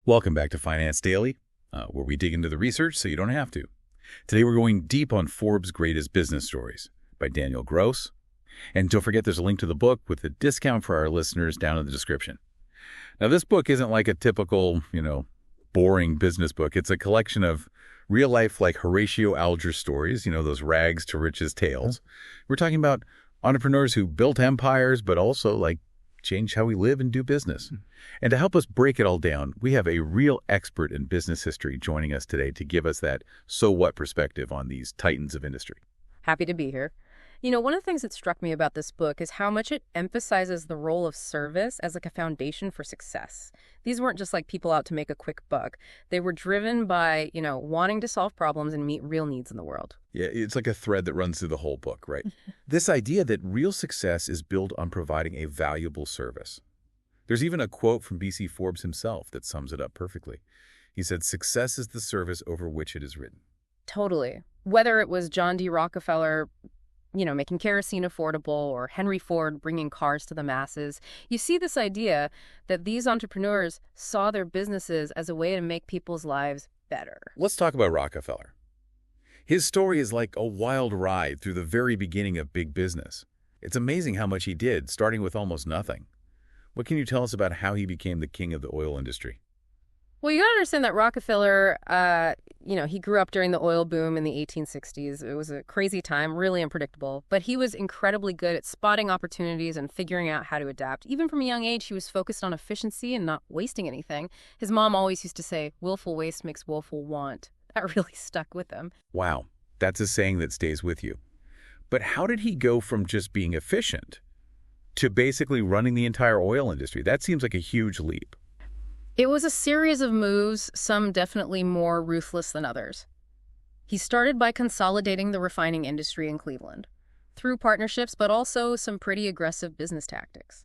Welcome back to Finance Daily, where we dig into the research so you don't have to. Today we're going deep on Forbes' Greatest Business Stories by Daniel Gross. And don't forget there's a link to the book with a discount for our listeners down in the description. Now this book isn't like a typical, boring business book. It's a collection of real-life like Horatio Alger stories, those rags to riches tales. We're talking about entrepreneurs who built empires, but also change how we live and do business. And to help us break it all down, we have a real expert in business history joining us today to give us that so what perspective on these titans of industry. Happy to be here. One of the things that struck me about this book is how much it emphasizes the role of service as a foundation for success. These weren't just people out to make a quick buck. They were driven by, wanting to solve problems and meet real needs in the world. Yeah, it's like a thread that runs through the whole book, right? This idea that real success is built on providing a valuable service. There's even a quote from BC Forbes himself that sums it up perfectly. He said, "Success is the service over which it is written." Totally. Whether it was John D. Rockefeller making kerosene affordable, or Henry Ford bringing cars to the masses, you see this idea that these entrepreneurs saw their businesses as a way to make people's lives better. Let's talk about Rockefeller. His story is like a wild ride through the very beginning of big business. It's amazing how much he did, starting with almost nothing. What can you tell us about how he became the king of the oil industry? Well, you got to understand that Rockefeller, he grew up during the oil boom in the 1860s. It was a crazy time, really unpredictable. But he was incredibly good at spotting opportunities and figuring out how to adapt. Even from a young age, he was focused on efficiency and not wasting anything. His mom always used to say, "Willful waste makes woeful want." That really stuck with him. Wow, that's a saying that stays with you. But how did he go from just being efficient to basically running the entire oil industry? That seems like a huge leap. It was a series of moves, some definitely more ruthless than others. He started by consolidating the refining industry in Cleveland, through partnerships, but also some pretty aggressive business tactics.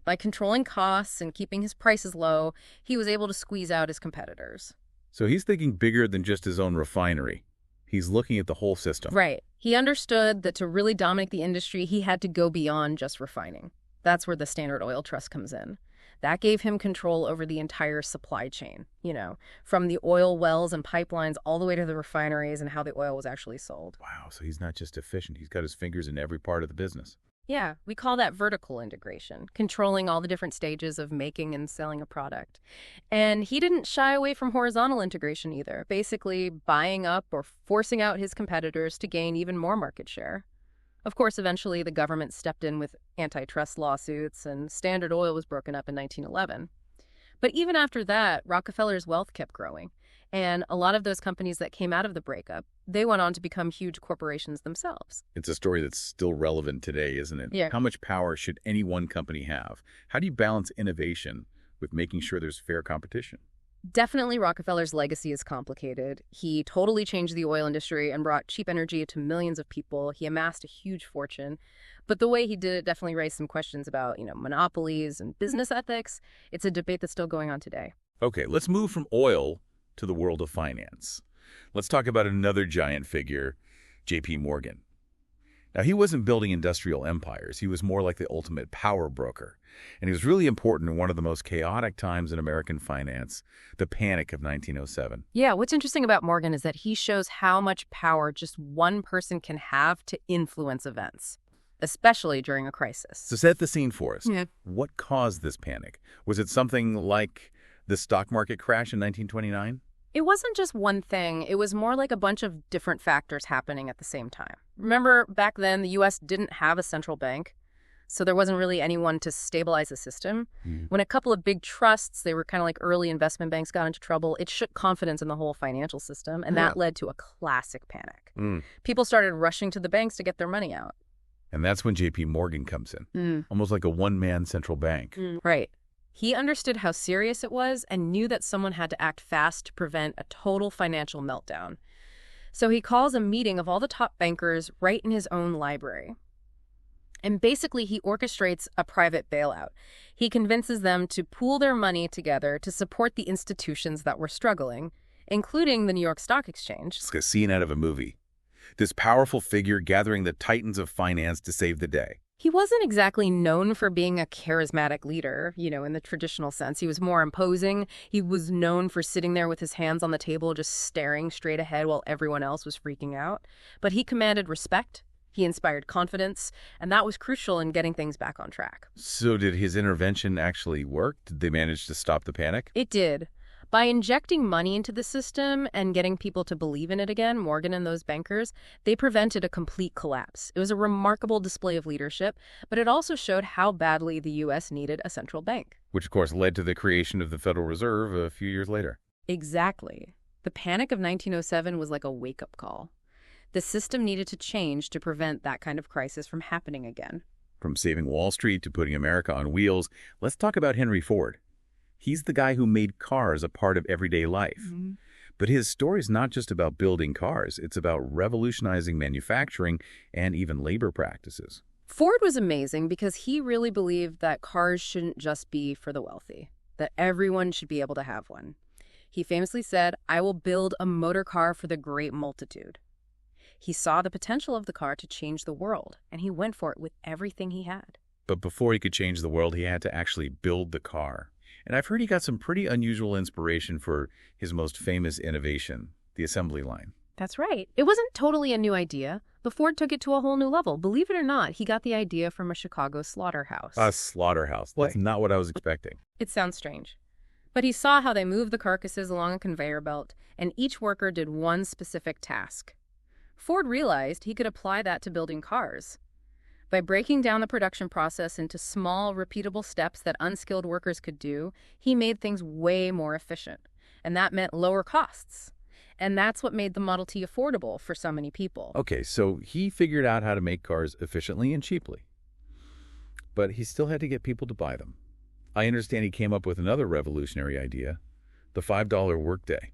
By controlling costs and keeping his prices low, he was able to squeeze out his competitors. So he's thinking bigger than just his own refinery. He's looking at the whole system. Right. He understood that to really dominate the industry, he had to go beyond just refining. That's where the Standard Oil Trust comes in. That gave him control over the entire supply chain, from the oil wells and pipelines all the way to the refineries and how the oil was actually sold. Wow, so he's not just efficient. He's got his fingers in every part of the business. Yeah, we call that vertical integration, controlling all the different stages of making and selling a product. And he didn't shy away from horizontal integration either, basically buying up or forcing out his competitors to gain even more market share. Of course, eventually the government stepped in with antitrust lawsuits and Standard Oil was broken up in 1911. But even after that, Rockefeller's wealth kept growing. And a lot of those companies that came out of the breakup, they went on to become huge corporations themselves. It's a story that's still relevant today, isn't it? Yeah. How much power should any one company have? How do you balance innovation with making sure there's fair competition? Definitely Rockefeller's legacy is complicated. He totally changed the oil industry and brought cheap energy to millions of people. He amassed a huge fortune. But the way he did it definitely raised some questions about, monopolies and business ethics. It's a debate that's still going on today. Okay, let's move from oil to the world of finance. Let's talk about another giant figure, J.P. Morgan. Now, he wasn't building industrial empires. He was more like the ultimate power broker. And he was really important in one of the most chaotic times in American finance, the Panic of 1907. Yeah, what's interesting about Morgan is that he shows how much power just one person can have to influence events, especially during a crisis. So set the scene for us. Yeah. What caused this panic? Was it something like the stock market crash in 1929? It wasn't just one thing. It was more like a bunch of different factors happening at the same time. Remember, back then, the U.S. didn't have a central bank, so there wasn't really anyone to stabilize the system. When a couple of big trusts, they were kind of like early investment banks, got into trouble, it shook confidence in the whole financial system, and that led to a classic panic. People started rushing to the banks to get their money out. And that's when J.P. Morgan comes in, almost like a one-man central bank. Right. He understood how serious it was and knew that someone had to act fast to prevent a total financial meltdown. So he calls a meeting of all the top bankers right in his own library. And basically, he orchestrates a private bailout. He convinces them to pool their money together to support the institutions that were struggling, including the New York Stock Exchange. It's like a scene out of a movie. This powerful figure gathering the titans of finance to save the day. He wasn't exactly known for being a charismatic leader, in the traditional sense. He was more imposing. He was known for sitting there with his hands on the table, just staring straight ahead while everyone else was freaking out. But he commanded respect. He inspired confidence, and that was crucial in getting things back on track. So did his intervention actually work? Did they manage to stop the panic? It did. By injecting money into the system and getting people to believe in it again, Morgan and those bankers, they prevented a complete collapse. It was a remarkable display of leadership, but it also showed how badly the U.S. needed a central bank. Which, of course, led to the creation of the Federal Reserve a few years later. Exactly. The Panic of 1907 was like a wake-up call. The system needed to change to prevent that kind of crisis from happening again. From saving Wall Street to putting America on wheels, let's talk about Henry Ford. He's the guy who made cars a part of everyday life. Mm-hmm. But his story's not just about building cars. It's about revolutionizing manufacturing and even labor practices. Ford was amazing because he really believed that cars shouldn't just be for the wealthy, that everyone should be able to have one. He famously said, "I will build a motor car for the great multitude." He saw the potential of the car to change the world, and he went for it with everything he had. But before he could change the world, he had to actually build the car. And I've heard he got some pretty unusual inspiration for his most famous innovation, the assembly line. That's right. It wasn't totally a new idea, but Ford took it to a whole new level. Believe it or not, he got the idea from a Chicago slaughterhouse. A slaughterhouse. That's not what I was expecting. It sounds strange. But he saw how they moved the carcasses along a conveyor belt, and each worker did one specific task. Ford realized he could apply that to building cars. By breaking down the production process into small, repeatable steps that unskilled workers could do, he made things way more efficient. And that meant lower costs. And that's what made the Model T affordable for so many people. Okay, so he figured out how to make cars efficiently and cheaply. But he still had to get people to buy them. I understand he came up with another revolutionary idea, the $5 workday.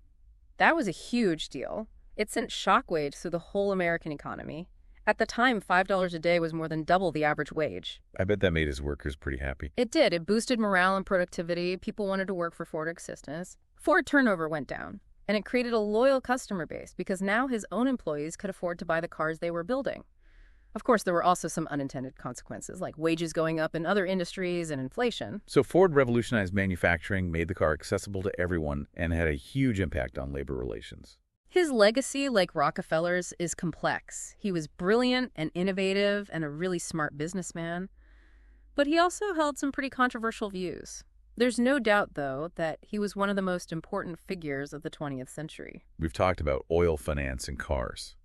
That was a huge deal. It sent shockwaves through the whole American economy. At the time, $5 a day was more than double the average wage. I bet that made his workers pretty happy. It did. It boosted morale and productivity. People wanted to work for Ford Assistance. Ford turnover went down, and it created a loyal customer base because now his own employees could afford to buy the cars they were building. Of course, there were also some unintended consequences, like wages going up in other industries and inflation. So Ford revolutionized manufacturing, made the car accessible to everyone, and had a huge impact on labor relations. His legacy, like Rockefeller's, is complex. He was brilliant and innovative and a really smart businessman. But he also held some pretty controversial views. There's no doubt, though, that he was one of the most important figures of the 20th century. We've talked about oil finance and cars.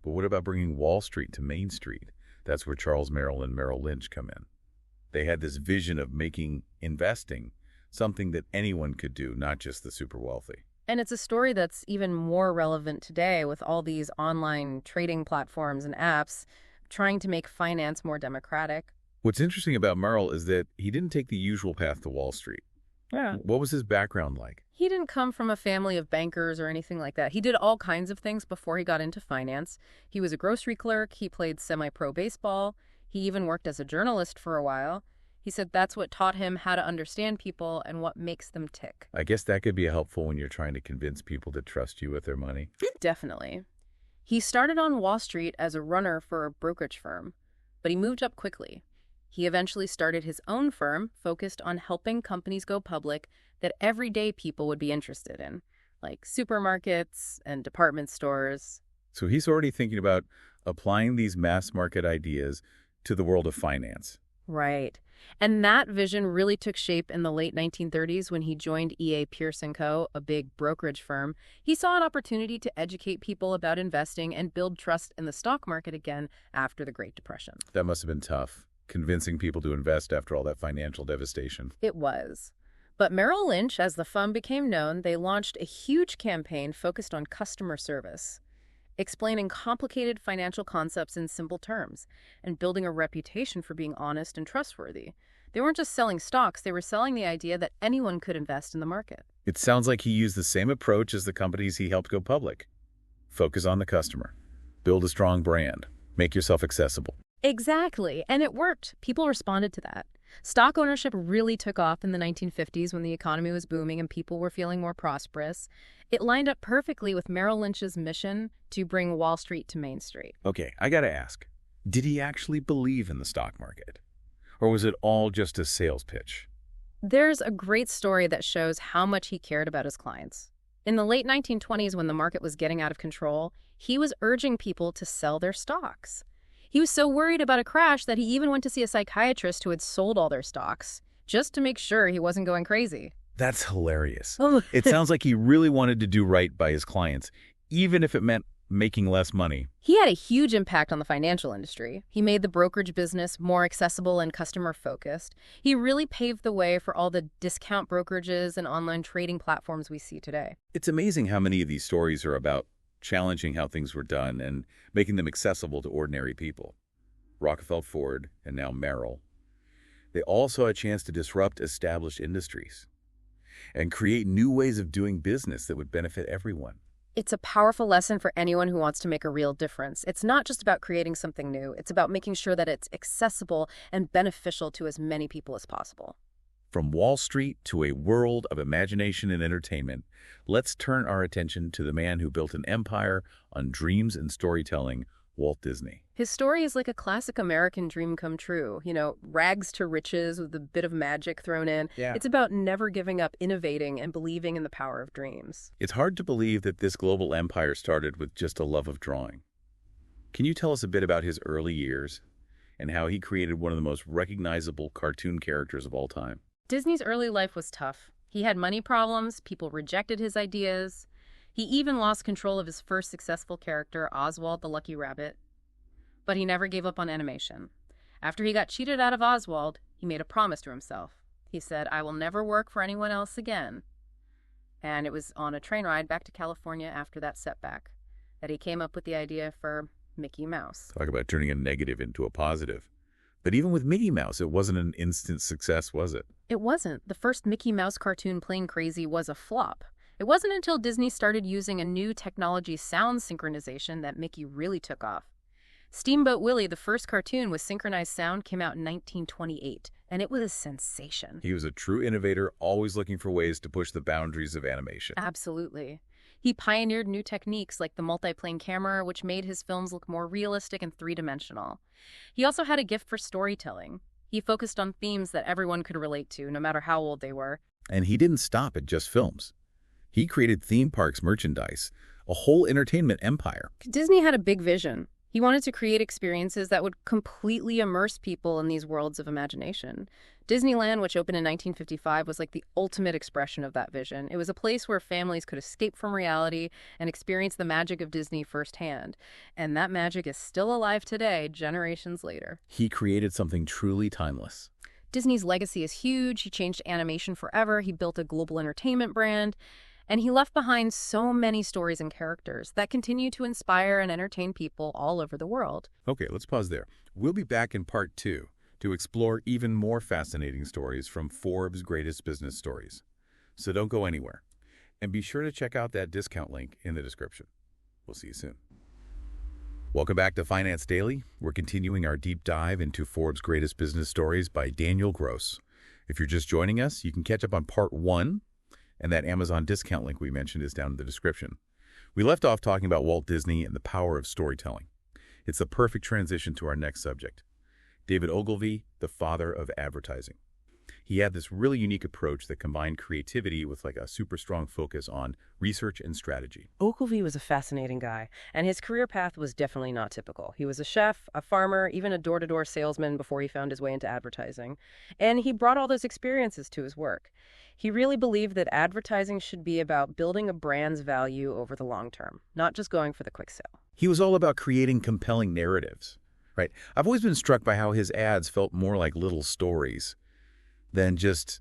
But what about bringing Wall Street to Main Street? That's where Charles Merrill and Merrill Lynch come in. They had this vision of making investing something that anyone could do, not just the super wealthy. And it's a story that's even more relevant today with all these online trading platforms and apps trying to make finance more democratic. What's interesting about Merrill is that he didn't take the usual path to Wall Street. Yeah. What was his background like? He didn't come from a family of bankers or anything like that. He did all kinds of things before he got into finance. He was a grocery clerk. He played semi-pro baseball. He even worked as a journalist for a while. He said that's what taught him how to understand people and what makes them tick. I guess that could be helpful when you're trying to convince people to trust you with their money. Definitely. He started on Wall Street as a runner for a brokerage firm, but he moved up quickly. He eventually started his own firm focused on helping companies go public that everyday people would be interested in, like supermarkets and department stores. So he's already thinking about applying these mass market ideas to the world of finance. Right. And that vision really took shape in the late 1930s when he joined E.A. Pierce & Co., a big brokerage firm. He saw an opportunity to educate people about investing and build trust in the stock market again after the Great Depression. That must have been tough, convincing people to invest after all that financial devastation. It was. But Merrill Lynch, as the firm became known, they launched a huge campaign focused on customer service, explaining complicated financial concepts in simple terms, and building a reputation for being honest and trustworthy. They weren't just selling stocks, they were selling the idea that anyone could invest in the market. It sounds like he used the same approach as the companies he helped go public. Focus on the customer. Build a strong brand. Make yourself accessible. Exactly, and it worked. People responded to that. Stock ownership really took off in the 1950s when the economy was booming and people were feeling more prosperous. It lined up perfectly with Merrill Lynch's mission to bring Wall Street to Main Street. Okay, I gotta ask. Did he actually believe in the stock market? Or was it all just a sales pitch? There's a great story that shows how much he cared about his clients. In the late 1920s, when the market was getting out of control, he was urging people to sell their stocks. He was so worried about a crash that he even went to see a psychiatrist who had sold all their stocks, just to make sure he wasn't going crazy. That's hilarious. Oh. It sounds like he really wanted to do right by his clients, even if it meant making less money. He had a huge impact on the financial industry. He made the brokerage business more accessible and customer-focused. He really paved the way for all the discount brokerages and online trading platforms we see today. It's amazing how many of these stories are about challenging how things were done and making them accessible to ordinary people. Rockefeller, Ford, and now Merrill. They all saw a chance to disrupt established industries and create new ways of doing business that would benefit everyone. It's a powerful lesson for anyone who wants to make a real difference. It's not just about creating something new. It's about making sure that it's accessible and beneficial to as many people as possible. From Wall Street to a world of imagination and entertainment, let's turn our attention to the man who built an empire on dreams and storytelling, Walt Disney. His story is like a classic American dream come true. Rags to riches with a bit of magic thrown in. Yeah. It's about never giving up, innovating, and believing in the power of dreams. It's hard to believe that this global empire started with just a love of drawing. Can you tell us a bit about his early years and how he created one of the most recognizable cartoon characters of all time? Disney's early life was tough. He had money problems, people rejected his ideas. He even lost control of his first successful character, Oswald the Lucky Rabbit. But he never gave up on animation. After he got cheated out of Oswald, he made a promise to himself. He said, "I will never work for anyone else again." And it was on a train ride back to California after that setback that he came up with the idea for Mickey Mouse. Talk about turning a negative into a positive. But even with Mickey Mouse, it wasn't an instant success, was it? It wasn't. The first Mickey Mouse cartoon, Plain Crazy, was a flop. It wasn't until Disney started using a new technology, sound synchronization, that Mickey really took off. Steamboat Willie, the first cartoon with synchronized sound, came out in 1928, and it was a sensation. He was a true innovator, always looking for ways to push the boundaries of animation. Absolutely. He pioneered new techniques like the multiplane camera, which made his films look more realistic and three-dimensional. He also had a gift for storytelling. He focused on themes that everyone could relate to, no matter how old they were. And he didn't stop at just films. He created theme parks merchandise, a whole entertainment empire. Disney had a big vision. He wanted to create experiences that would completely immerse people in these worlds of imagination. Disneyland, which opened in 1955, was like the ultimate expression of that vision. It was a place where families could escape from reality and experience the magic of Disney firsthand. And that magic is still alive today, generations later. He created something truly timeless. Disney's legacy is huge. He changed animation forever. He built a global entertainment brand. And he left behind so many stories and characters that continue to inspire and entertain people all over the world. Okay, let's pause there. We'll be back in part 2 to explore even more fascinating stories from Forbes' greatest business stories. So don't go anywhere. And be sure to check out that discount link in the description. We'll see you soon. Welcome back to Finance Daily. We're continuing our deep dive into Forbes' greatest business stories by Daniel Gross. If you're just joining us, you can catch up on part 1. And that Amazon discount link we mentioned is down in the description. We left off talking about Walt Disney and the power of storytelling. It's the perfect transition to our next subject. David Ogilvy, the father of advertising. He had this really unique approach that combined creativity with like a super strong focus on research and strategy. Ogilvy was a fascinating guy, and his career path was definitely not typical. He was a chef, a farmer, even a door-to-door salesman before he found his way into advertising. And he brought all those experiences to his work. He really believed that advertising should be about building a brand's value over the long term, not just going for the quick sale. He was all about creating compelling narratives, right? I've always been struck by how his ads felt more like little stories than just,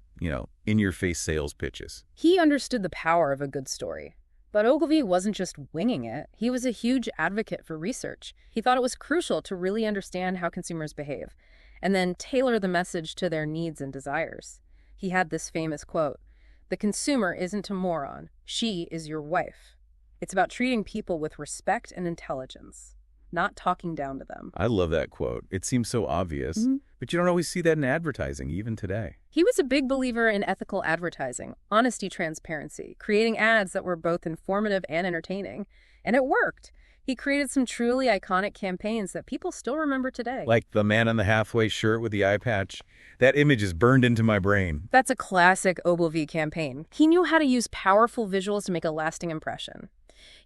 in-your-face sales pitches. He understood the power of a good story. But Ogilvy wasn't just winging it. He was a huge advocate for research. He thought it was crucial to really understand how consumers behave, and then tailor the message to their needs and desires. He had this famous quote, "The consumer isn't a moron. She is your wife." It's about treating people with respect and intelligence, not talking down to them. I love that quote. It seems so obvious, but you don't always see that in advertising, even today. He was a big believer in ethical advertising, honesty, transparency, creating ads that were both informative and entertaining. And it worked. He created some truly iconic campaigns that people still remember today. Like the man in the halfway shirt with the eye patch. That image is burned into my brain. That's a classic Ogilvy campaign. He knew how to use powerful visuals to make a lasting impression.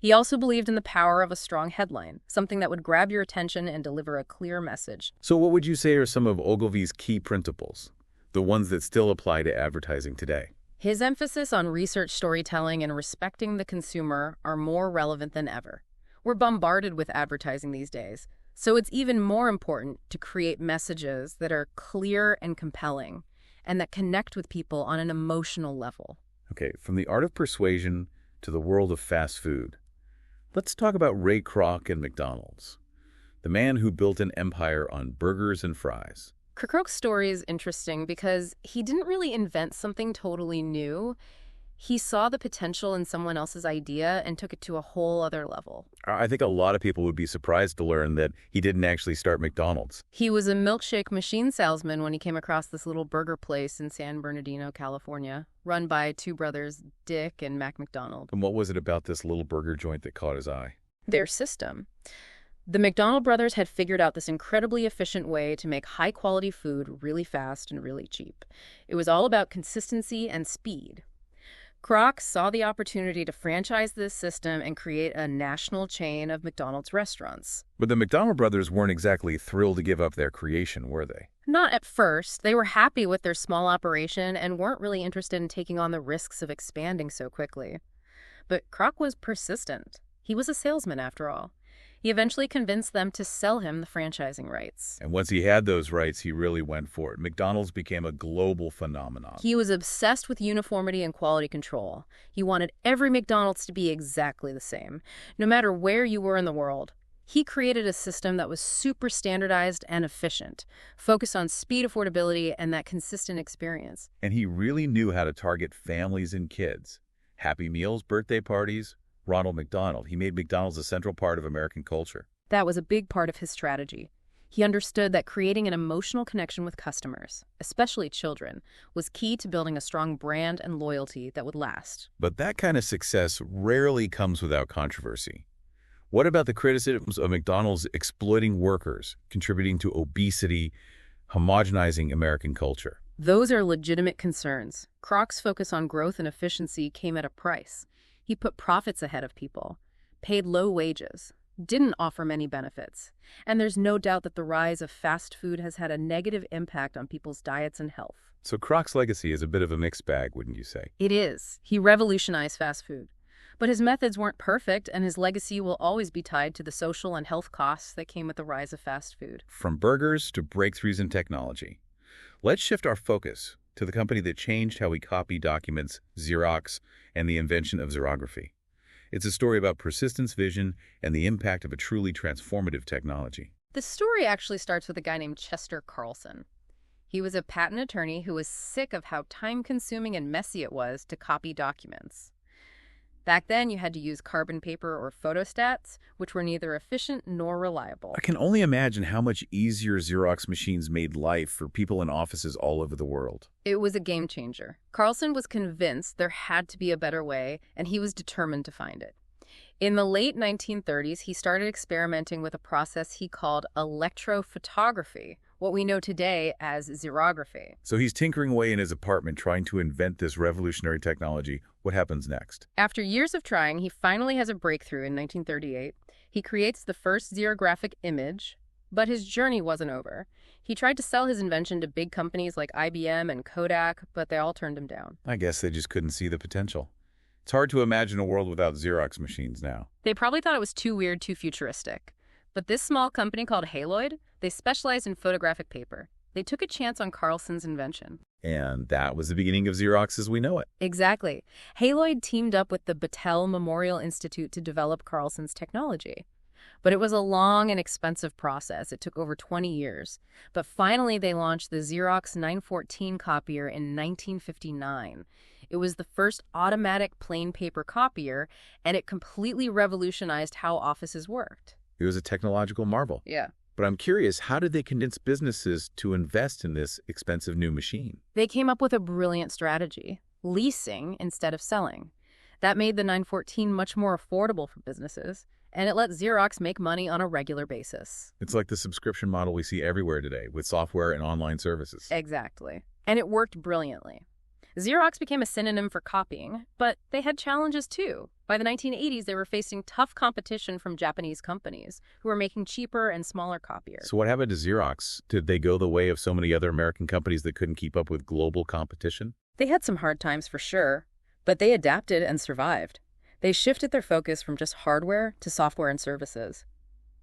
He also believed in the power of a strong headline, something that would grab your attention and deliver a clear message. So what would you say are some of Ogilvy's key principles, the ones that still apply to advertising today? His emphasis on research storytelling and respecting the consumer are more relevant than ever. We're bombarded with advertising these days, so it's even more important to create messages that are clear and compelling and that connect with people on an emotional level. Okay, from the art of persuasion to the world of fast food. Let's talk about Ray Kroc and McDonald's, the man who built an empire on burgers and fries. Kroc's story is interesting because he didn't really invent something totally new. He saw the potential in someone else's idea and took it to a whole other level. I think a lot of people would be surprised to learn that he didn't actually start McDonald's. He was a milkshake machine salesman when he came across this little burger place in San Bernardino, California, run by two brothers, Dick and Mac McDonald. And what was it about this little burger joint that caught his eye? Their system. The McDonald brothers had figured out this incredibly efficient way to make high-quality food really fast and really cheap. It was all about consistency and speed. Kroc saw the opportunity to franchise this system and create a national chain of McDonald's restaurants. But the McDonald brothers weren't exactly thrilled to give up their creation, were they? Not at first. They were happy with their small operation and weren't really interested in taking on the risks of expanding so quickly. But Kroc was persistent. He was a salesman, after all. He eventually convinced them to sell him the franchising rights. And once he had those rights, he really went for it. McDonald's became a global phenomenon. He was obsessed with uniformity and quality control. He wanted every McDonald's to be exactly the same, no matter where you were in the world. He created a system that was super standardized and efficient, focused on speed, affordability, and that consistent experience. And he really knew how to target families and kids. Happy Meals, birthday parties, Ronald McDonald. He made McDonald's a central part of American culture. That was a big part of his strategy. He understood that creating an emotional connection with customers, especially children, was key to building a strong brand and loyalty that would last. But that kind of success rarely comes without controversy. What about the criticisms of McDonald's exploiting workers, contributing to obesity, homogenizing American culture? Those are legitimate concerns. Kroc's focus on growth and efficiency came at a price. He put profits ahead of people, paid low wages, didn't offer many benefits. And there's no doubt that the rise of fast food has had a negative impact on people's diets and health. So Kroc's legacy is a bit of a mixed bag, wouldn't you say? It is. He revolutionized fast food. But his methods weren't perfect, and his legacy will always be tied to the social and health costs that came with the rise of fast food. From burgers to breakthroughs in technology. Let's shift our focus to the company that changed how we copy documents, Xerox, and the invention of xerography. It's a story about persistence, vision, and the impact of a truly transformative technology. The story actually starts with a guy named Chester Carlson. He was a patent attorney who was sick of how time-consuming and messy it was to copy documents. Back then, you had to use carbon paper or photostats, which were neither efficient nor reliable. I can only imagine how much easier Xerox machines made life for people in offices all over the world. It was a game changer. Carlson was convinced there had to be a better way, and he was determined to find it. In the late 1930s, he started experimenting with a process he called electrophotography, what we know today as xerography. So he's tinkering away in his apartment trying to invent this revolutionary technology. What happens next? After years of trying, he finally has a breakthrough in 1938. He creates the first xerographic image, but his journey wasn't over. He tried to sell his invention to big companies like IBM and Kodak, but they all turned him down. I guess they just couldn't see the potential. It's hard to imagine a world without Xerox machines now. They probably thought it was too weird, too futuristic. But this small company called Haloid, they specialized in photographic paper. They took a chance on Carlson's invention. And that was the beginning of Xerox as we know it. Exactly. Haloid teamed up with the Battelle Memorial Institute to develop Carlson's technology. But it was a long and expensive process. It took over 20 years. But finally, they launched the Xerox 914 copier in 1959. It was the first automatic plain paper copier, and it completely revolutionized how offices worked. It was a technological marvel. Yeah. But I'm curious, how did they convince businesses to invest in this expensive new machine? They came up with a brilliant strategy: leasing instead of selling. That made the 914 much more affordable for businesses, and it let Xerox make money on a regular basis. It's like the subscription model we see everywhere today with software and online services. Exactly. And it worked brilliantly. Xerox became a synonym for copying, but they had challenges too. By the 1980s, they were facing tough competition from Japanese companies who were making cheaper and smaller copiers. So what happened to Xerox? Did they go the way of so many other American companies that couldn't keep up with global competition? They had some hard times for sure, but they adapted and survived. They shifted their focus from just hardware to software and services.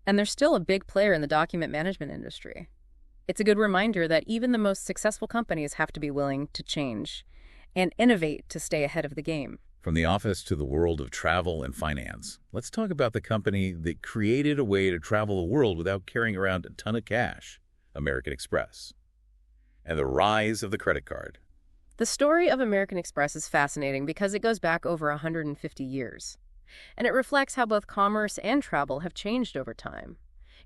And they're still a big player in the document management industry. It's a good reminder that even the most successful companies have to be willing to change and innovate to stay ahead of the game. From the office to the world of travel and finance, let's talk about the company that created a way to travel the world without carrying around a ton of cash, American Express, and the rise of the credit card. The story of American Express is fascinating because it goes back over 150 years, and it reflects how both commerce and travel have changed over time.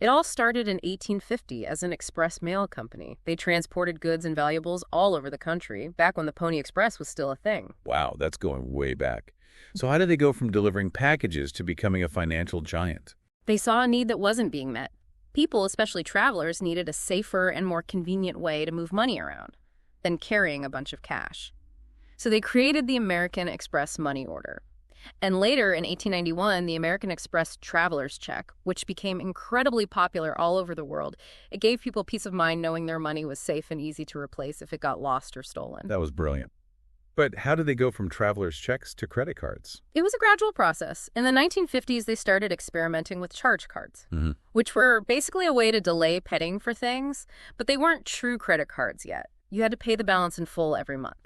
It all started in 1850 as an express mail company. They transported goods and valuables all over the country, back when the Pony Express was still a thing. Wow, that's going way back. So how did they go from delivering packages to becoming a financial giant? They saw a need that wasn't being met. People, especially travelers, needed a safer and more convenient way to move money around than carrying a bunch of cash. So they created the American Express money order. And later, in 1891, the American Express Traveler's Check, which became incredibly popular all over the world. It gave people peace of mind knowing their money was safe and easy to replace if it got lost or stolen. That was brilliant. But how did they go from traveler's checks to credit cards? It was a gradual process. In the 1950s, they started experimenting with charge cards, which were basically a way to delay paying for things, but they weren't true credit cards yet. You had to pay the balance in full every month.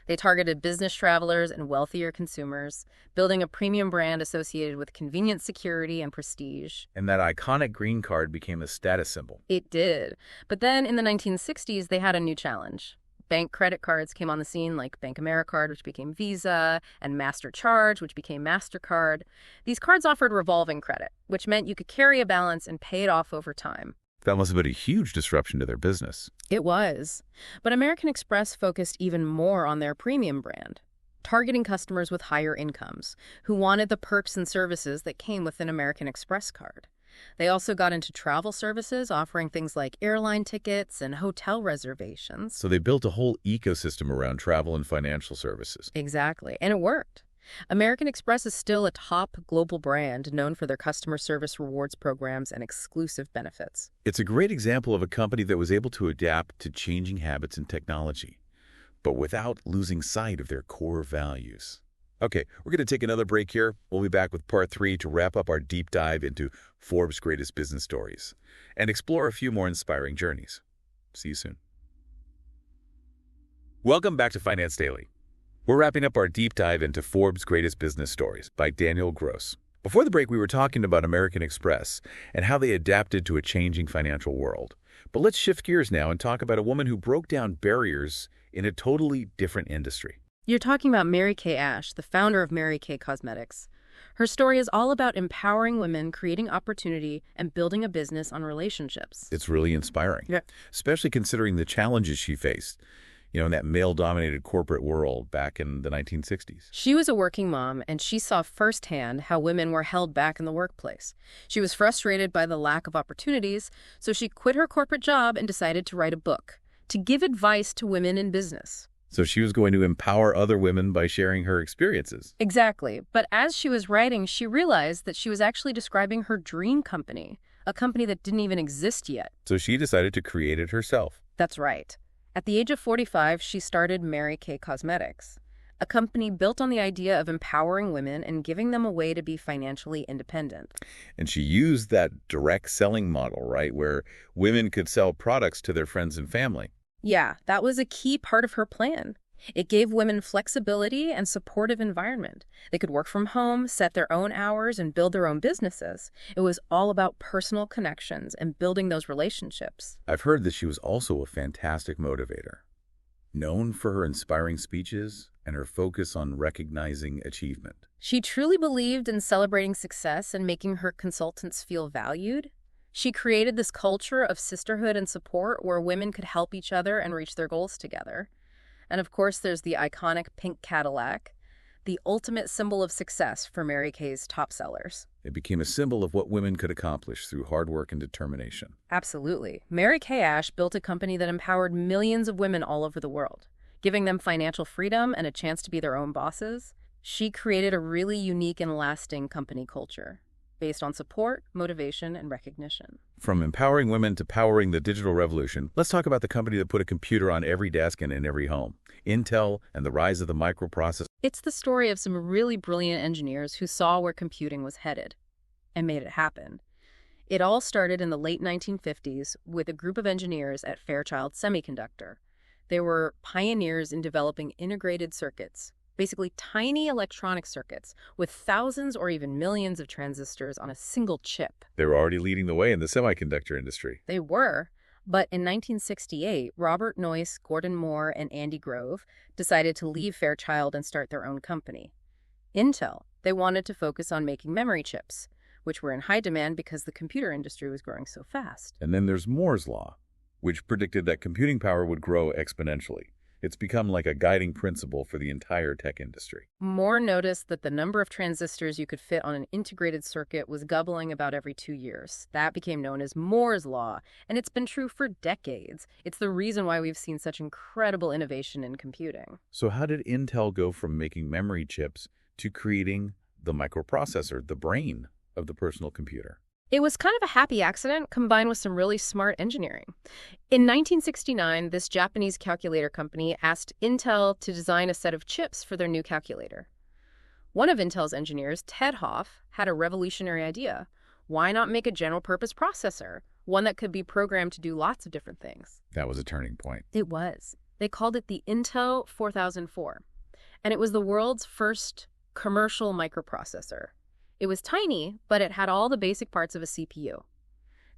They targeted business travelers and wealthier consumers, building a premium brand associated with convenience, security, and prestige. And that iconic green card became a status symbol. It did. But then in the 1960s, they had a new challenge. Bank credit cards came on the scene, like Bank AmeriCard, which became Visa, and MasterCharge, which became MasterCard. These cards offered revolving credit, which meant you could carry a balance and pay it off over time. That must have been a huge disruption to their business. It was. But American Express focused even more on their premium brand, targeting customers with higher incomes who wanted the perks and services that came with an American Express card. They also got into travel services, offering things like airline tickets and hotel reservations. So they built a whole ecosystem around travel and financial services. Exactly. And it worked. American Express is still a top global brand known for their customer service rewards programs and exclusive benefits. It's a great example of a company that was able to adapt to changing habits and technology, but without losing sight of their core values. Okay, we're going to take another break here. We'll be back with part 3 to wrap up our deep dive into Forbes' greatest business stories and explore a few more inspiring journeys. See you soon. Welcome back to Finance Daily. We're wrapping up our deep dive into Forbes' greatest business stories by Daniel Gross. Before the break, we were talking about American Express and how they adapted to a changing financial world. But let's shift gears now and talk about a woman who broke down barriers in a totally different industry. You're talking about Mary Kay Ash, the founder of Mary Kay Cosmetics. Her story is all about empowering women, creating opportunity, and building a business on relationships. It's really inspiring, especially considering the challenges she faced, in that male-dominated corporate world back in the 1960s. She was a working mom, and she saw firsthand how women were held back in the workplace. She was frustrated by the lack of opportunities, so she quit her corporate job and decided to write a book to give advice to women in business. So she was going to empower other women by sharing her experiences. Exactly. But as she was writing, she realized that she was actually describing her dream company, a company that didn't even exist yet. So she decided to create it herself. That's right. At the age of 45, she started Mary Kay Cosmetics, a company built on the idea of empowering women and giving them a way to be financially independent. And she used that direct selling model, right, where women could sell products to their friends and family. Yeah, that was a key part of her plan. It gave women flexibility and supportive environment. They could work from home, set their own hours, and build their own businesses. It was all about personal connections and building those relationships. I've heard that she was also a fantastic motivator, known for her inspiring speeches and her focus on recognizing achievement. She truly believed in celebrating success and making her consultants feel valued. She created this culture of sisterhood and support where women could help each other and reach their goals together. And of course, there's the iconic pink Cadillac. the ultimate symbol of success for Mary Kay's top sellers. It became a symbol of what women could accomplish through hard work and determination. Absolutely. Mary Kay Ash built a company that empowered millions of women all over the world, giving them financial freedom and a chance to be their own bosses. She created a really unique and lasting company culture based on support, motivation, and recognition. From empowering women to powering the digital revolution, let's talk about the company that put a computer on every desk and in every home, Intel and the rise of the microprocessor. It's the story of some really brilliant engineers who saw where computing was headed and made it happen. It all started in the late 1950s with a group of engineers at Fairchild Semiconductor. They were pioneers in developing integrated circuits, basically tiny electronic circuits with thousands or even millions of transistors on a single chip. They were already leading the way in the semiconductor industry. They were, but in 1968, Robert Noyce, Gordon Moore, and Andy Grove decided to leave Fairchild and start their own company, Intel. They wanted to focus on making memory chips, which were in high demand because the computer industry was growing so fast. And then there's Moore's Law, which predicted that computing power would grow exponentially. It's become like a guiding principle for the entire tech industry. Moore noticed that the number of transistors you could fit on an integrated circuit was doubling about every 2 years. That became known as Moore's Law, and it's been true for decades. It's the reason why we've seen such incredible innovation in computing. So how did Intel go from making memory chips to creating the microprocessor, the brain of the personal computer? It was kind of a happy accident combined with some really smart engineering. In 1969, this Japanese calculator company asked Intel to design a set of chips for their new calculator. One of Intel's engineers, Ted Hoff, had a revolutionary idea. Why not make a general-purpose processor, one that could be programmed to do lots of different things? That was a turning point. It was. They called it the Intel 4004, and it was the world's first commercial microprocessor. It was tiny, but it had all the basic parts of a CPU.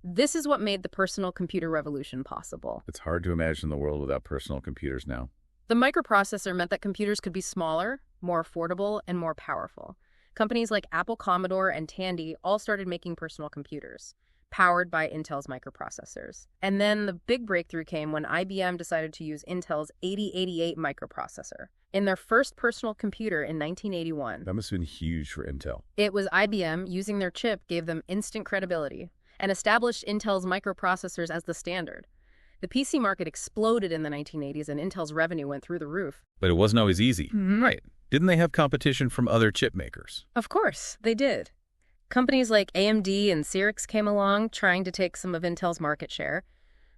This is what made the personal computer revolution possible. It's hard to imagine the world without personal computers now. The microprocessor meant that computers could be smaller, more affordable, and more powerful. Companies like Apple Commodore and Tandy all started making personal computers, powered by Intel's microprocessors. And then the big breakthrough came when IBM decided to use Intel's 8088 microprocessor in their first personal computer in 1981. That must have been huge for Intel. It was IBM using their chip gave them instant credibility and established Intel's microprocessors as the standard. The PC market exploded in the 1980s and Intel's revenue went through the roof. But it wasn't always easy. Right. Didn't they have competition from other chip makers? Of course, they did. Companies like AMD and Xerox came along trying to take some of Intel's market share,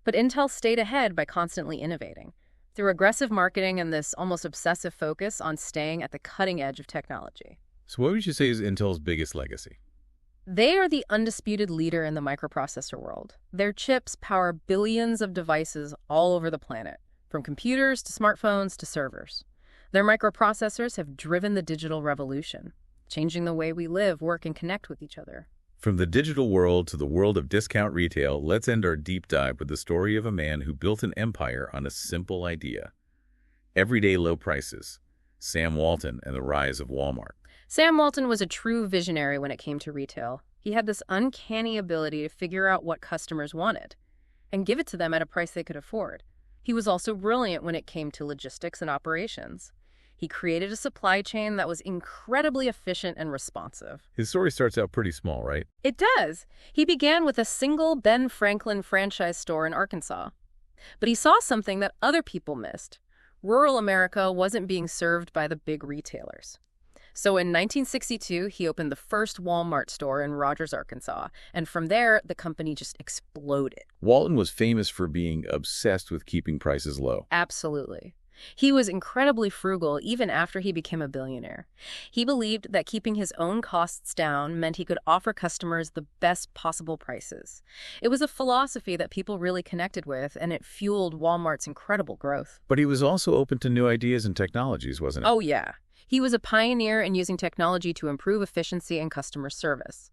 but Intel stayed ahead by constantly innovating. Through aggressive marketing and this almost obsessive focus on staying at the cutting edge of technology. So what would you say is Intel's biggest legacy? They are the undisputed leader in the microprocessor world. Their chips power billions of devices all over the planet, from computers to smartphones to servers. Their microprocessors have driven the digital revolution, changing the way we live, work, and connect with each other. From the digital world to the world of discount retail, let's end our deep dive with the story of a man who built an empire on a simple idea. Everyday low prices. Sam Walton and the rise of Walmart. Sam Walton was a true visionary when it came to retail. He had this uncanny ability to figure out what customers wanted and give it to them at a price they could afford. He was also brilliant when it came to logistics and operations. He created a supply chain that was incredibly efficient and responsive. His story starts out pretty small, right? It does. He began with a single Ben Franklin franchise store in Arkansas. But he saw something that other people missed. Rural America wasn't being served by the big retailers. So in 1962, he opened the first Walmart store in Rogers, Arkansas. And from there, the company just exploded. Walton was famous for being obsessed with keeping prices low. Absolutely. He was incredibly frugal even after he became a billionaire. He believed that keeping his own costs down meant he could offer customers the best possible prices. It was a philosophy that people really connected with, and it fueled Walmart's incredible growth. But he was also open to new ideas and technologies, wasn't he? Oh, yeah. He was a pioneer in using technology to improve efficiency and customer service.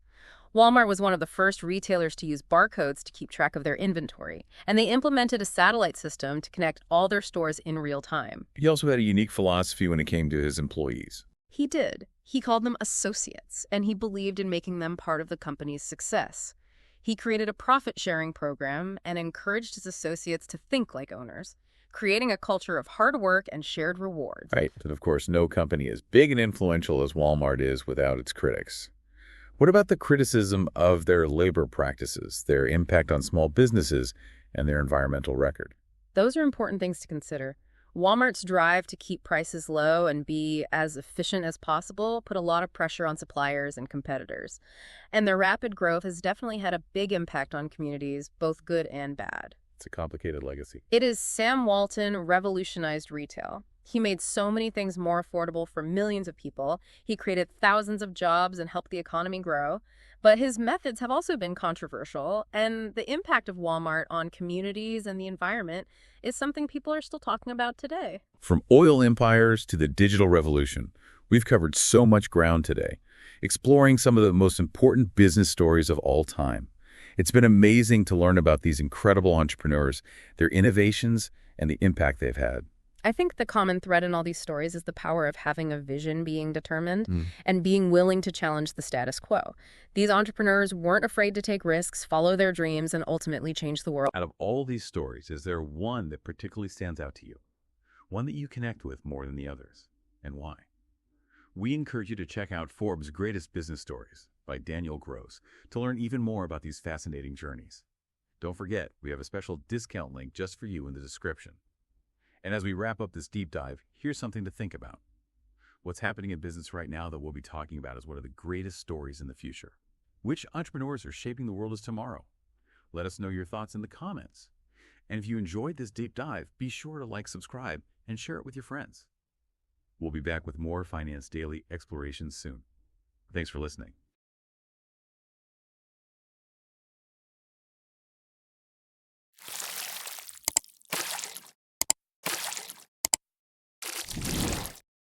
Walmart was one of the first retailers to use barcodes to keep track of their inventory, and they implemented a satellite system to connect all their stores in real time. He also had a unique philosophy when it came to his employees. He did. He called them associates, and he believed in making them part of the company's success. He created a profit-sharing program and encouraged his associates to think like owners, creating a culture of hard work and shared rewards. Right. And of course, no company as big and influential as Walmart is without its critics. What about the criticism of their labor practices, their impact on small businesses, and their environmental record? Those are important things to consider. Walmart's drive to keep prices low and be as efficient as possible put a lot of pressure on suppliers and competitors. And their rapid growth has definitely had a big impact on communities, both good and bad. It's a complicated legacy. It is Sam Walton revolutionized retail. He made so many things more affordable for millions of people. He created thousands of jobs and helped the economy grow. But his methods have also been controversial, and the impact of Walmart on communities and the environment is something people are still talking about today. From oil empires to the digital revolution, we've covered so much ground today, exploring some of the most important business stories of all time. It's been amazing to learn about these incredible entrepreneurs, their innovations, and the impact they've had. I think the common thread in all these stories is the power of having a vision being determined and being willing to challenge the status quo. These entrepreneurs weren't afraid to take risks, follow their dreams, and ultimately change the world. Out of all these stories, is there one that particularly stands out to you? One that you connect with more than the others? And why? We encourage you to check out Forbes' Greatest Business Stories by Daniel Gross to learn even more about these fascinating journeys. Don't forget, we have a special discount link just for you in the description. And as we wrap up this deep dive, here's something to think about. What's happening in business right now that we'll be talking about is one of the greatest stories in the future. Which entrepreneurs are shaping the world of tomorrow? Let us know your thoughts in the comments. And if you enjoyed this deep dive, be sure to like, subscribe, and share it with your friends. We'll be back with more Finance Daily explorations soon. Thanks for listening.